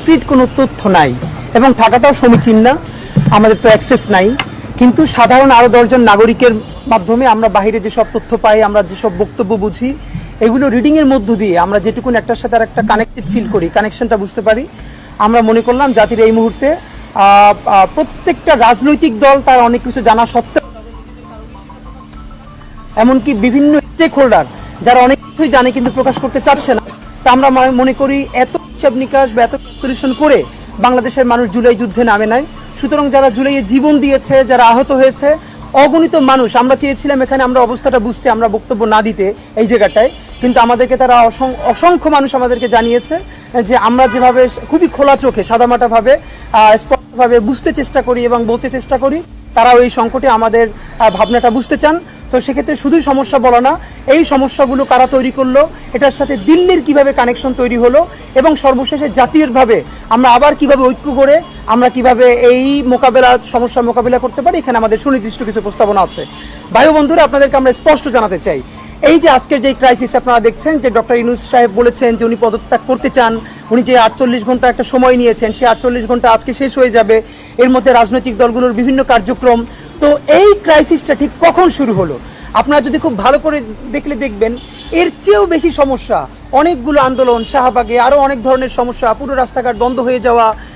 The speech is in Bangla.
কংক্রিট কোনো তথ্য নাই এবং থাকাটাও সমীচীন না। আমাদের তো অ্যাক্সেস নাই, কিন্তু সাধারণ আরও 10 জন নাগরিকের মাধ্যমে আমরা বাইরে যেসব তথ্য পাই, আমরা যেসব বক্তব্য বুঝি, এগুলো রিডিংয়ের মধ্য দিয়ে আমরা যেটুকুন একটার সাথে আর একটা কানেক্টেড ফিল করি, কানেকশনটা বুঝতে পারি। আমরা মনে করলাম জাতির এই মুহূর্তে প্রত্যেকটা রাজনৈতিক দল তার অনেক কিছু জানা সত্ত্বেও, এমনকি বিভিন্ন স্টেক হোল্ডার যারা অনেক কিছুই জানে কিন্তু প্রকাশ করতে চাচ্ছে না, তা আমরা মনে করি এত হিসাব নিকাশ বা এত ক্যালকুলেশন করে বাংলাদেশের মানুষ জুলাই যুদ্ধে নামে নাই। সুতরাং যারা জুলাইয়ে জীবন দিয়েছে, যারা আহত হয়েছে, অগণিত মানুষ, আমরা চেয়েছিলাম এখানে আমরা অবস্থাটা বুঝতে, আমরা বক্তব্য না দিতে এই জায়গাটায়, কিন্তু আমাদেরকে তারা অসংখ্য মানুষ আমাদেরকে জানিয়েছে যে আমরা যেভাবে খুবই খোলা চোখে সাদামাটাভাবে স্পষ্টভাবে বুঝতে চেষ্টা করি এবং বলতে চেষ্টা করি, তারাও এই সংকটে আমাদের ভাবনাটা বুঝতে চান। তো সেক্ষেত্রে শুধুই সমস্যা বলা না, এই সমস্যাগুলো কারা তৈরি করলো, এটার সাথে দিল্লির কিভাবে কানেকশন তৈরি হলো, এবং সর্বশেষে জাতীয়ভাবে আমরা আবার কিভাবে ঐক্য করে আমরা কিভাবে এই সমস্যা মোকাবিলা করতে পারি, এখানে আমাদের সুনির্দিষ্ট কিছু প্রস্তাবনা আছে। ভাই বন্ধুরা, আপনাদেরকে আমরা স্পষ্ট জানাতে চাই, এই যে আজকের যে ক্রাইসিস আপনারা দেখছেন, যে ডক্টর ইউনূস সাহেব বলেছেন যে উনি পদত্যাগ করতে চান, উনি যে 48 ঘন্টা একটা সময় নিয়েছেন, সেই 48 ঘন্টা আজকে শেষ হয়ে যাবে, এর মধ্যে রাজনৈতিক দলগুলোর বিভিন্ন কার্যক্রম, তো এই ক্রাইসিসটা ঠিক কখন শুরু হলো? আপনারা যদি খুব ভালো করে দেখলে দেখবেন এর চেয়েও বেশি সমস্যা, অনেকগুলো আন্দোলন, শাহবাগে আরও অনেক ধরনের সমস্যা, পুরো রাস্তাঘাট বন্ধ হয়ে যাওয়া,